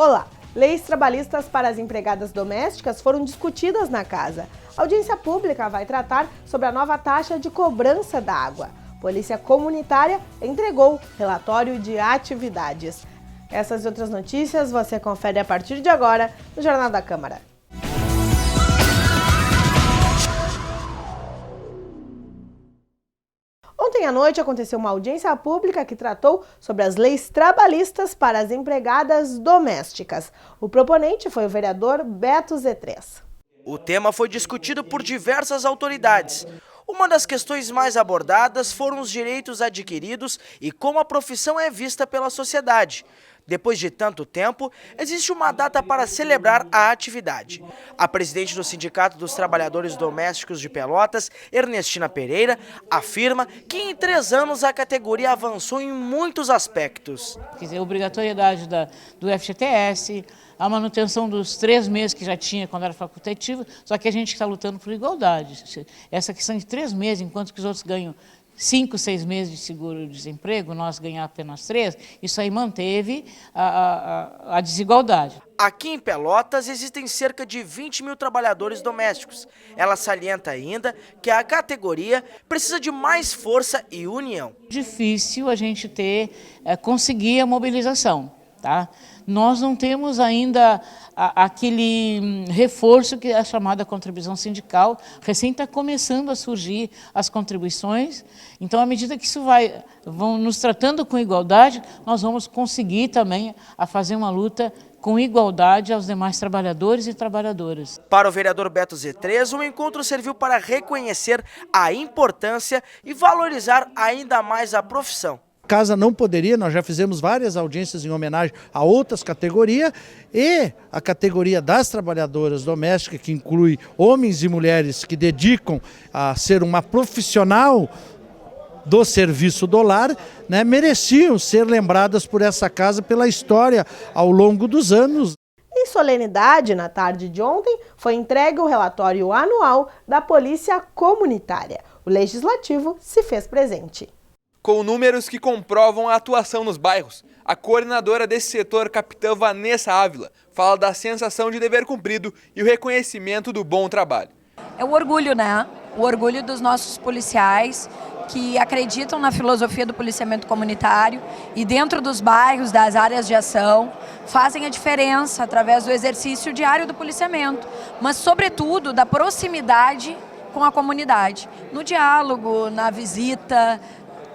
Olá! Leis trabalhistas para as empregadas domésticas foram discutidas na casa. A audiência pública vai tratar sobre a nova taxa de cobrança da água. Polícia Comunitária entregou relatório de atividades. Essas e outras notícias você confere a partir de agora no Jornal da Câmara. Ontem à noite aconteceu uma audiência pública que tratou sobre as leis trabalhistas para as empregadas domésticas. O proponente foi o vereador Beto Z3. O tema foi discutido por diversas autoridades. Uma das questões mais abordadas foram os direitos adquiridos e como a profissão é vista pela sociedade. Depois de tanto tempo, existe uma data para celebrar a atividade. A presidente do Sindicato dos Trabalhadores Domésticos de Pelotas, Ernestina Pereira, afirma que em 3 anos a categoria avançou em muitos aspectos. Quer dizer, a obrigatoriedade do FGTS, a manutenção dos 3 meses que já tinha quando era facultativo, só que a gente está lutando por igualdade. Essa questão de 3 meses, enquanto que os outros ganham 5, 6 meses de seguro-desemprego, nós ganhamos apenas 3, isso aí manteve a desigualdade. Aqui em Pelotas existem cerca de 20 mil trabalhadores domésticos. Ela salienta ainda que a categoria precisa de mais força e união. Difícil a gente conseguir a mobilização, tá? Nós não temos ainda aquele reforço que é a chamada contribuição sindical. Recém está começando a surgir as contribuições. Então, à medida que isso vão nos tratando com igualdade, nós vamos conseguir também a fazer uma luta com igualdade aos demais trabalhadores e trabalhadoras. Para o vereador Beto Z3, o encontro serviu para reconhecer a importância e valorizar ainda mais a profissão. A casa não poderia, nós já fizemos várias audiências em homenagem a outras categorias e a categoria das trabalhadoras domésticas, que inclui homens e mulheres que dedicam a ser uma profissional do serviço do lar, né, mereciam ser lembradas por essa casa pela história ao longo dos anos. Em solenidade, na tarde de ontem, foi entregue o relatório anual da Polícia Comunitária. O Legislativo se fez presente. Com números que comprovam a atuação nos bairros, a coordenadora desse setor, capitã Vanessa Ávila, fala da sensação de dever cumprido e o reconhecimento do bom trabalho. É o orgulho, né? O orgulho dos nossos policiais que acreditam na filosofia do policiamento comunitário e dentro dos bairros, das áreas de ação, fazem a diferença através do exercício diário do policiamento, mas sobretudo da proximidade com a comunidade, no diálogo, na visita,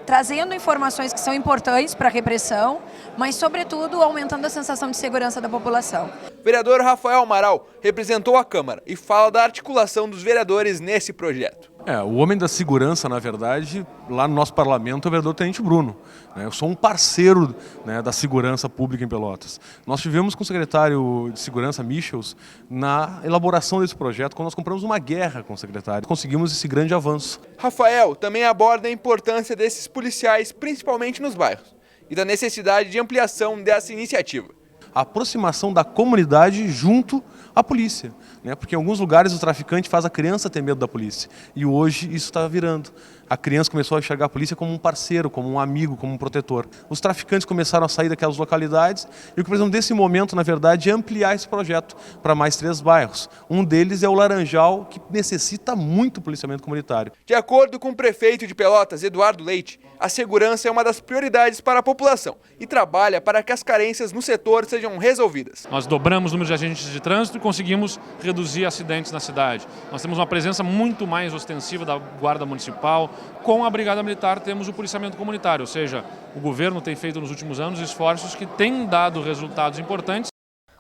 trazendo informações que são importantes para a repressão, mas, sobretudo, aumentando a sensação de segurança da população. O vereador Rafael Amaral representou a Câmara e fala da articulação dos vereadores nesse projeto. O homem da segurança, na verdade, lá no nosso parlamento é o vereador Tenente Bruno. Eu sou um parceiro, né, da segurança pública em Pelotas. Nós tivemos com o secretário de segurança, Michels, na elaboração desse projeto, quando nós compramos uma guerra com o secretário. Conseguimos esse grande avanço. Rafael também aborda a importância desses policiais, principalmente nos bairros, e da necessidade de ampliação dessa iniciativa. A aproximação da comunidade junto à polícia, né? Porque em alguns lugares o traficante faz a criança ter medo da polícia e hoje isso está virando. A criança começou a enxergar a polícia como um parceiro, como um amigo, como um protetor. Os traficantes começaram a sair daquelas localidades e o que precisamos desse momento, na verdade, é ampliar esse projeto para mais 3 bairros. Um deles é o Laranjal, que necessita muito policiamento comunitário. De acordo com o prefeito de Pelotas, Eduardo Leite, a segurança é uma das prioridades para a população e trabalha para que as carências no setor sejam resolvidas. Nós dobramos o número de agentes de trânsito e conseguimos reduzir acidentes na cidade. Nós temos uma presença muito mais ostensiva da Guarda Municipal. Com a Brigada Militar temos o policiamento comunitário, ou seja, o governo tem feito nos últimos anos esforços que têm dado resultados importantes.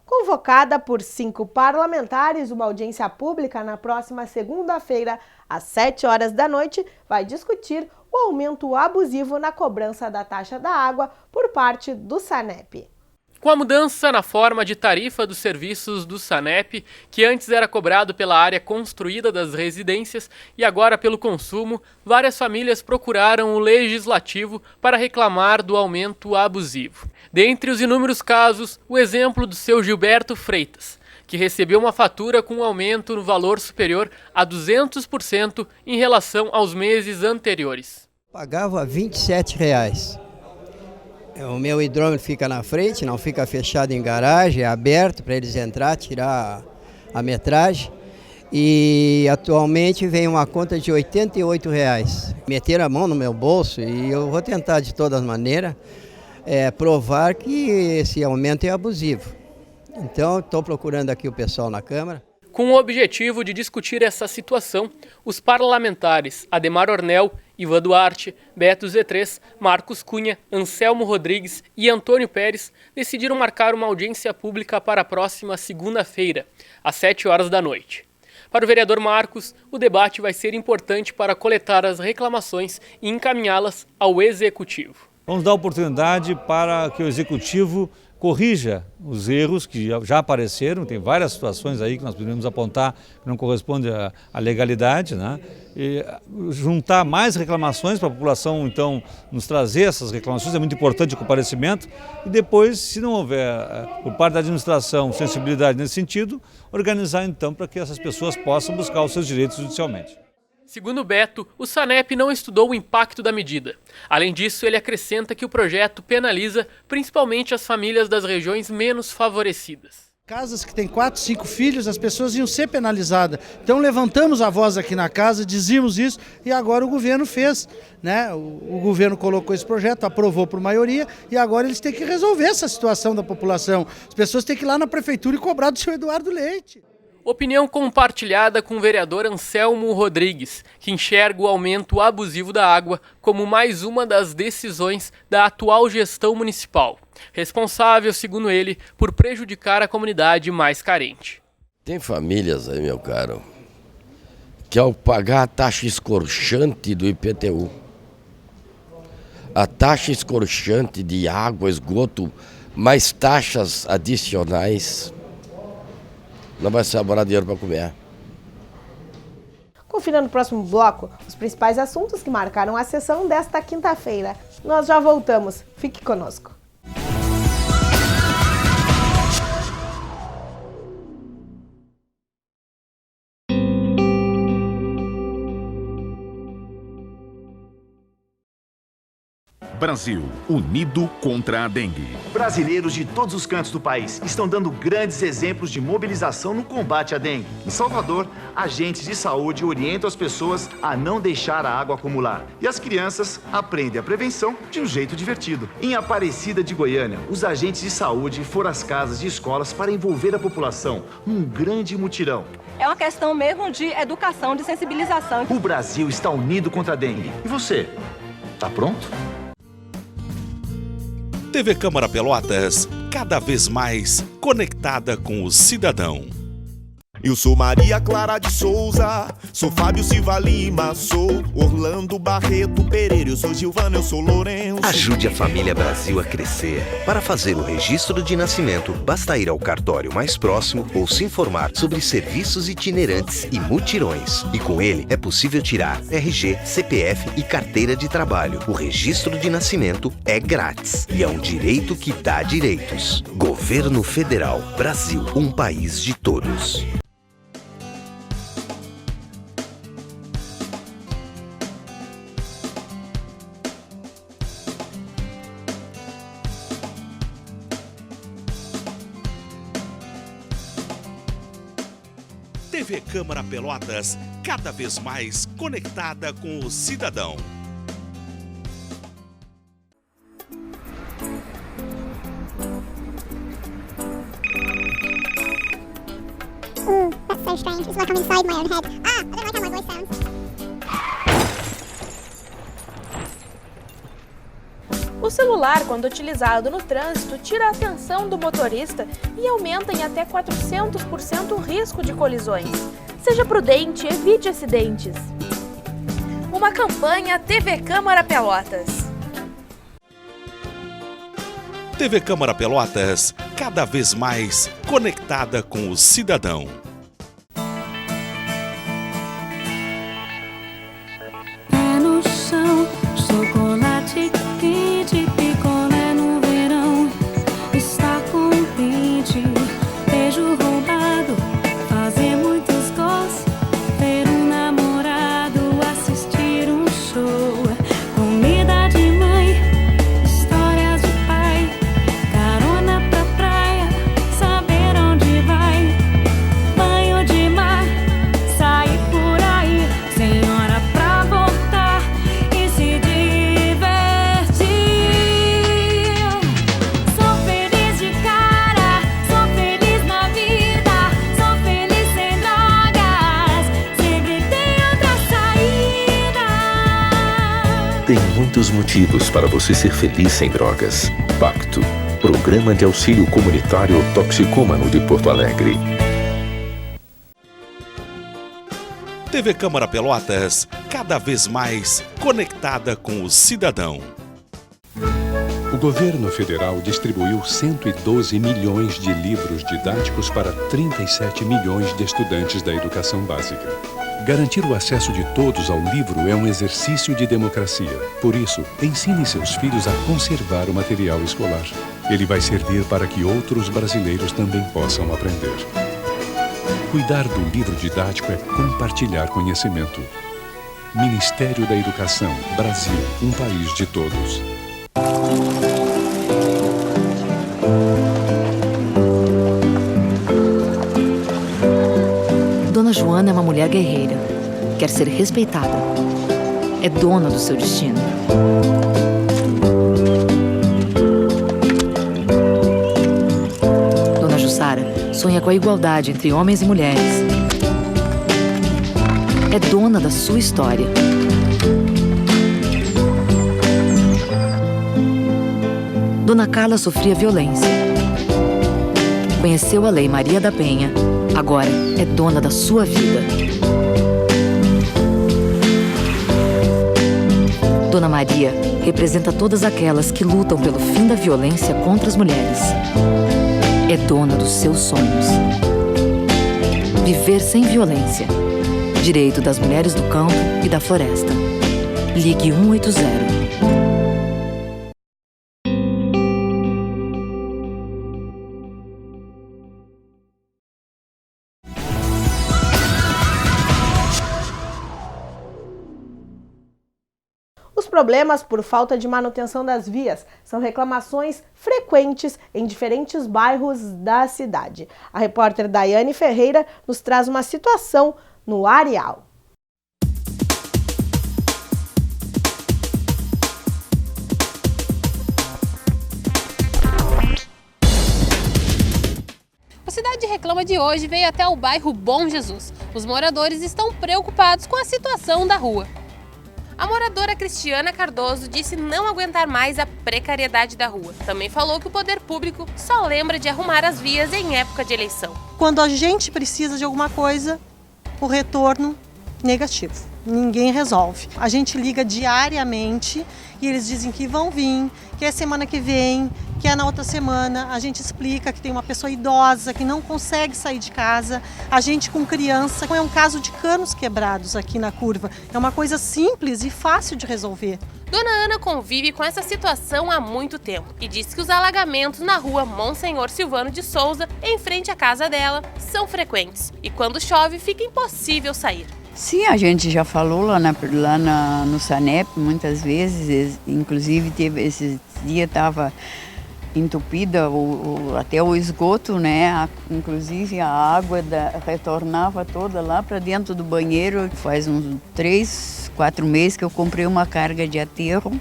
Convocada por 5 parlamentares, uma audiência pública na próxima segunda-feira, às 7 horas da noite, vai discutir o aumento abusivo na cobrança da taxa da água por parte do SANEP. Com a mudança na forma de tarifa dos serviços do SANEP, que antes era cobrado pela área construída das residências e agora pelo consumo, várias famílias procuraram o Legislativo para reclamar do aumento abusivo. Dentre os inúmeros casos, o exemplo do seu Gilberto Freitas, que recebeu uma fatura com um aumento no valor superior a 200% em relação aos meses anteriores. Pagava R$ 27. O meu hidrômetro fica na frente, não fica fechado em garagem, é aberto para eles entrar, tirar a metragem. E atualmente vem uma conta de R$ 88. Meteram a mão no meu bolso e eu vou tentar de todas maneiras provar que esse aumento é abusivo. Então estou procurando aqui o pessoal na Câmara. Com o objetivo de discutir essa situação, os parlamentares Ademar Ornel, Ivan Duarte, Beto Z3, Marcos Cunha, Anselmo Rodrigues e Antônio Pérez decidiram marcar uma audiência pública para a próxima segunda-feira, às 7h da noite. Para o vereador Marcos, o debate vai ser importante para coletar as reclamações e encaminhá-las ao Executivo. Vamos dar oportunidade para que o Executivo corrija os erros que já apareceram, tem várias situações aí que nós podemos apontar que não correspondem à legalidade, né? E juntar mais reclamações para a população, então, nos trazer essas reclamações, é muito importante o comparecimento, e depois, se não houver, por parte da administração, sensibilidade nesse sentido, organizar então para que essas pessoas possam buscar os seus direitos judicialmente. Segundo Beto, o SANEP não estudou o impacto da medida. Além disso, ele acrescenta que o projeto penaliza principalmente as famílias das regiões menos favorecidas. Casas que têm 4, 5 filhos, as pessoas iam ser penalizadas. Então levantamos a voz aqui na casa, dizíamos isso e agora o governo fez, né? O governo colocou esse projeto, aprovou por maioria e agora eles têm que resolver essa situação da população. As pessoas têm que ir lá na prefeitura e cobrar do seu Eduardo Leite. Opinião compartilhada com o vereador Anselmo Rodrigues, que enxerga o aumento abusivo da água como mais uma das decisões da atual gestão municipal, responsável, segundo ele, por prejudicar a comunidade mais carente. Tem famílias aí, meu caro, que ao pagar a taxa escorchante do IPTU, a taxa escorchante de água, esgoto, mais taxas adicionais, não vai sobrar dinheiro para comer. Confira no próximo bloco os principais assuntos que marcaram a sessão desta quinta-feira. Nós já voltamos. Fique conosco. Brasil, unido contra a dengue. Brasileiros de todos os cantos do país estão dando grandes exemplos de mobilização no combate à dengue. Em Salvador, agentes de saúde orientam as pessoas a não deixar a água acumular. E as crianças aprendem a prevenção de um jeito divertido. Em Aparecida de Goiânia, os agentes de saúde foram às casas e escolas para envolver a população num grande mutirão. É uma questão mesmo de educação, de sensibilização. O Brasil está unido contra a dengue. E você, tá pronto? TV Câmara Pelotas, cada vez mais conectada com o cidadão. Eu sou Maria Clara de Souza, sou Fábio Silva Lima, sou Orlando Barreto Pereira, eu sou Gilvana, eu sou Lourenço. Ajude a família Brasil a crescer. Para fazer o registro de nascimento, basta ir ao cartório mais próximo ou se informar sobre serviços itinerantes e mutirões. E com ele é possível tirar RG, CPF e carteira de trabalho. O registro de nascimento é grátis e é um direito que dá direitos. Governo Federal, Brasil, um país de todos. TV Câmara Pelotas, cada vez mais conectada com o cidadão. That's so strange. It's like I'm inside my own head. I don't like how my voice sounds. O celular, quando utilizado no trânsito, tira a atenção do motorista e aumenta em até 400% o risco de colisões. Seja prudente, evite acidentes. Uma campanha TV Câmara Pelotas. TV Câmara Pelotas, cada vez mais conectada com o cidadão. Pé no chão, chocolate quente, picolé no verão. Está contente, beijo roubado, fazer muitos gols, ver um namorado, assistir um show. Comida de mãe, histórias de pai. Tem muitos motivos para você ser feliz sem drogas. Pacto, Programa de Auxílio Comunitário Toxicômano de Porto Alegre. TV Câmara Pelotas, cada vez mais conectada com o cidadão. O governo federal distribuiu 112 milhões de livros didáticos para 37 milhões de estudantes da educação básica. Garantir o acesso de todos ao livro é um exercício de democracia. Por isso, ensine seus filhos a conservar o material escolar. Ele vai servir para que outros brasileiros também possam aprender. Cuidar do livro didático é compartilhar conhecimento. Ministério da Educação, Brasil, um país de todos. Dona Joana é uma mulher guerreira. Quer ser respeitada. É dona do seu destino. Dona Jussara sonha com a igualdade entre homens e mulheres. É dona da sua história. Dona Carla sofria violência. Conheceu a Lei Maria da Penha. Agora é dona da sua vida. Dona Maria representa todas aquelas que lutam pelo fim da violência contra as mulheres. É dona dos seus sonhos. Viver sem violência. Direito das mulheres do campo e da floresta. Ligue 180. Os problemas por falta de manutenção das vias são reclamações frequentes em diferentes bairros da cidade. A repórter Daiane Ferreira nos traz uma situação no Areal. O Cidade Reclama de hoje veio até o bairro Bom Jesus. Os moradores estão preocupados com a situação da rua. A moradora Cristiana Cardoso disse não aguentar mais a precariedade da rua. Também falou que o poder público só lembra de arrumar as vias em época de eleição. Quando a gente precisa de alguma coisa, o retorno negativo. Ninguém resolve. A gente liga diariamente e eles dizem que vão vir, que é semana que vem, que é na outra semana. A gente explica que tem uma pessoa idosa que não consegue sair de casa, a gente com criança. É um caso de canos quebrados aqui na curva. É uma coisa simples e fácil de resolver. Dona Ana convive com essa situação há muito tempo e diz que os alagamentos na rua Monsenhor Silvano de Souza, em frente à casa dela, são frequentes. E quando chove, fica impossível sair. Sim, a gente já falou lá no Sanep muitas vezes, inclusive teve esses dias estava entupida até o esgoto, né? Inclusive a água retornava toda lá para dentro do banheiro. Faz uns 3, 4 meses que eu comprei uma carga de aterro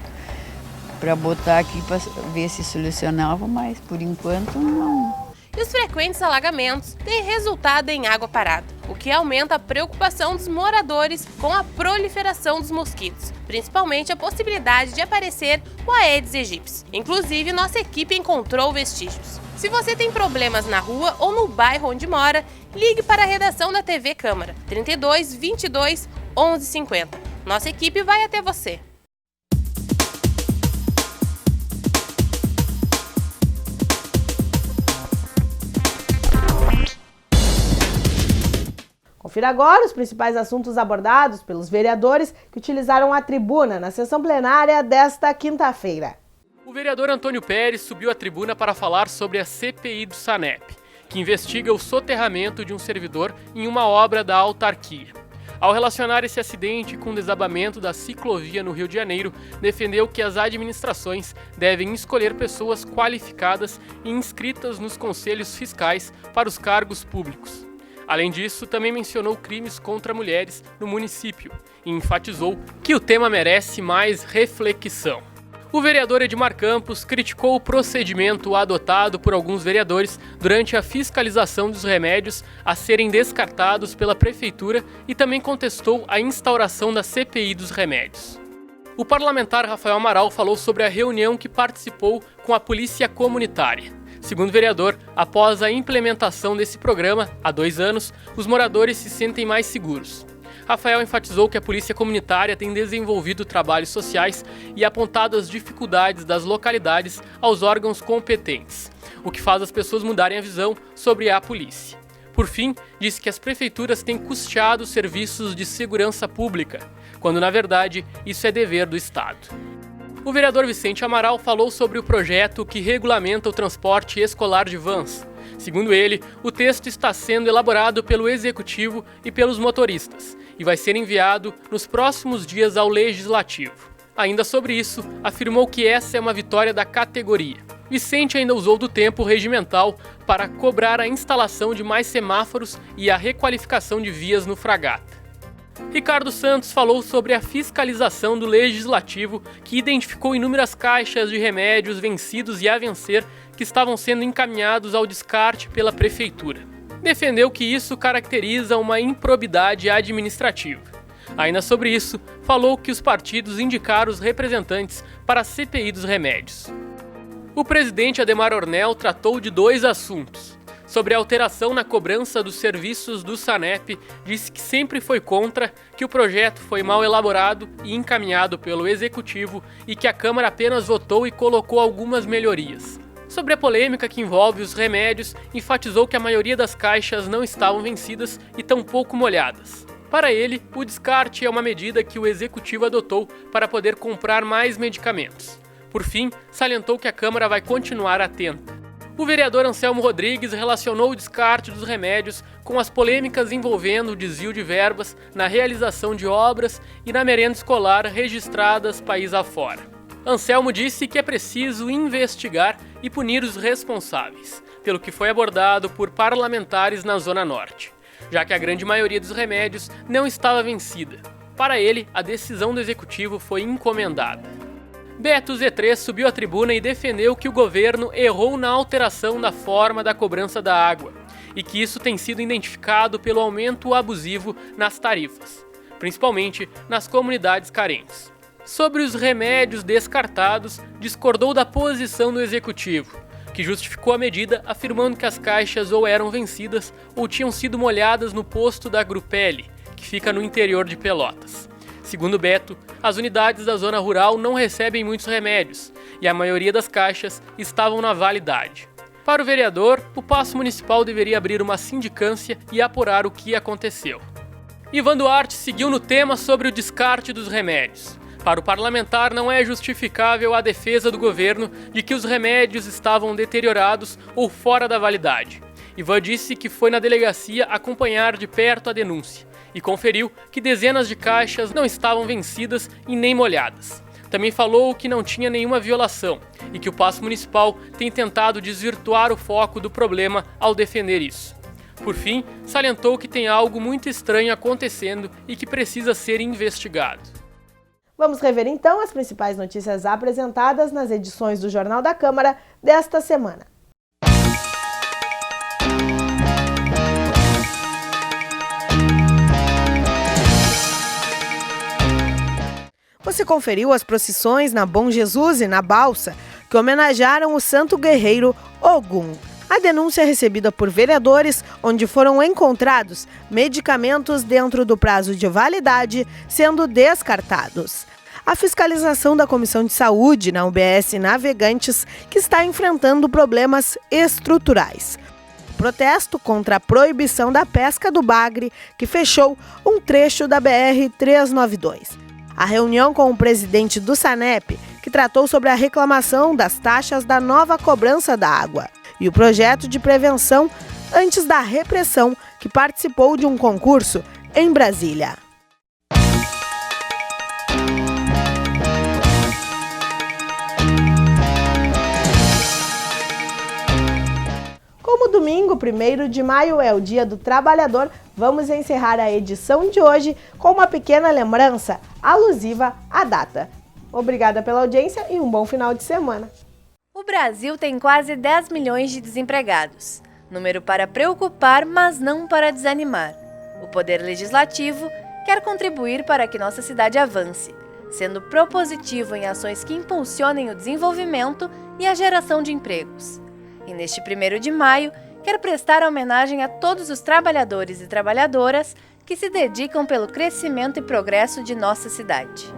para botar aqui para ver se solucionava, mas por enquanto não. E os frequentes alagamentos têm resultado em água parada, o que aumenta a preocupação dos moradores com a proliferação dos mosquitos, principalmente a possibilidade de aparecer o Aedes aegypti. Inclusive, nossa equipe encontrou vestígios. Se você tem problemas na rua ou no bairro onde mora, ligue para a redação da TV Câmara, 32 22 11 50. Nossa equipe vai até você. Confira agora os principais assuntos abordados pelos vereadores que utilizaram a tribuna na sessão plenária desta quinta-feira. O vereador Antônio Pérez subiu à tribuna para falar sobre a CPI do Sanep, que investiga o soterramento de um servidor em uma obra da autarquia. Ao relacionar esse acidente com o desabamento da ciclovia no Rio de Janeiro, defendeu que as administrações devem escolher pessoas qualificadas e inscritas nos conselhos fiscais para os cargos públicos. Além disso, também mencionou crimes contra mulheres no município e enfatizou que o tema merece mais reflexão. O vereador Edmar Campos criticou o procedimento adotado por alguns vereadores durante a fiscalização dos remédios a serem descartados pela prefeitura e também contestou a instauração da CPI dos remédios. O parlamentar Rafael Amaral falou sobre a reunião que participou com a Polícia Comunitária. Segundo o vereador, após a implementação desse programa, há 2 anos, os moradores se sentem mais seguros. Rafael enfatizou que a Polícia Comunitária tem desenvolvido trabalhos sociais e apontado as dificuldades das localidades aos órgãos competentes, o que faz as pessoas mudarem a visão sobre a polícia. Por fim, disse que as prefeituras têm custeado serviços de segurança pública, quando na verdade isso é dever do Estado. O vereador Vicente Amaral falou sobre o projeto que regulamenta o transporte escolar de vans. Segundo ele, o texto está sendo elaborado pelo Executivo e pelos motoristas e vai ser enviado nos próximos dias ao Legislativo. Ainda sobre isso, afirmou que essa é uma vitória da categoria. Vicente ainda usou do tempo regimental para cobrar a instalação de mais semáforos e a requalificação de vias no Fragata. Ricardo Santos falou sobre a fiscalização do Legislativo, que identificou inúmeras caixas de remédios vencidos e a vencer que estavam sendo encaminhados ao descarte pela Prefeitura. Defendeu que isso caracteriza uma improbidade administrativa. Ainda sobre isso, falou que os partidos indicaram os representantes para a CPI dos remédios. O presidente Adhemar Ornel tratou de 2 assuntos. Sobre a alteração na cobrança dos serviços do SANEP, disse que sempre foi contra, que o projeto foi mal elaborado e encaminhado pelo Executivo e que a Câmara apenas votou e colocou algumas melhorias. Sobre a polêmica que envolve os remédios, enfatizou que a maioria das caixas não estavam vencidas e tampouco molhadas. Para ele, o descarte é uma medida que o Executivo adotou para poder comprar mais medicamentos. Por fim, salientou que a Câmara vai continuar atenta. O vereador Anselmo Rodrigues relacionou o descarte dos remédios com as polêmicas envolvendo o desvio de verbas na realização de obras e na merenda escolar registradas país afora. Anselmo disse que é preciso investigar e punir os responsáveis, pelo que foi abordado por parlamentares na Zona Norte, já que a grande maioria dos remédios não estava vencida. Para ele, a decisão do Executivo foi encomendada. Beto Z3 subiu à tribuna e defendeu que o governo errou na alteração da forma da cobrança da água e que isso tem sido identificado pelo aumento abusivo nas tarifas, principalmente nas comunidades carentes. Sobre os remédios descartados, discordou da posição do Executivo, que justificou a medida afirmando que as caixas ou eram vencidas ou tinham sido molhadas no posto da Grupelli, que fica no interior de Pelotas. Segundo Beto, as unidades da zona rural não recebem muitos remédios e a maioria das caixas estavam na validade. Para o vereador, o Paço Municipal deveria abrir uma sindicância e apurar o que aconteceu. Ivan Duarte seguiu no tema sobre o descarte dos remédios. Para o parlamentar, não é justificável a defesa do governo de que os remédios estavam deteriorados ou fora da validade. Ivan disse que foi na delegacia acompanhar de perto a denúncia e conferiu que dezenas de caixas não estavam vencidas e nem molhadas. Também falou que não tinha nenhuma violação e que o Paço Municipal tem tentado desvirtuar o foco do problema ao defender isso. Por fim, salientou que tem algo muito estranho acontecendo e que precisa ser investigado. Vamos rever então as principais notícias apresentadas nas edições do Jornal da Câmara desta semana. Você conferiu as procissões na Bom Jesus e na Balsa, que homenagearam o santo guerreiro Ogum. A denúncia recebida por vereadores, onde foram encontrados medicamentos dentro do prazo de validade sendo descartados. A fiscalização da Comissão de Saúde na UBS Navegantes, que está enfrentando problemas estruturais. Protesto contra a proibição da pesca do bagre, que fechou um trecho da BR-392. A reunião com o presidente do SANEP, que tratou sobre a reclamação das taxas da nova cobrança da água. E o projeto de prevenção antes da repressão, que participou de um concurso em Brasília. Como domingo, 1º de maio, é o Dia do Trabalhador, vamos encerrar a edição de hoje com uma pequena lembrança alusiva à data. Obrigada pela audiência e um bom final de semana. O Brasil tem quase 10 milhões de desempregados. Número para preocupar, mas não para desanimar. O Poder Legislativo quer contribuir para que nossa cidade avance. sendo propositivo em ações que impulsionem o desenvolvimento e a geração de empregos. E neste 1º de maio, quero prestar homenagem a todos os trabalhadores e trabalhadoras que se dedicam pelo crescimento e progresso de nossa cidade.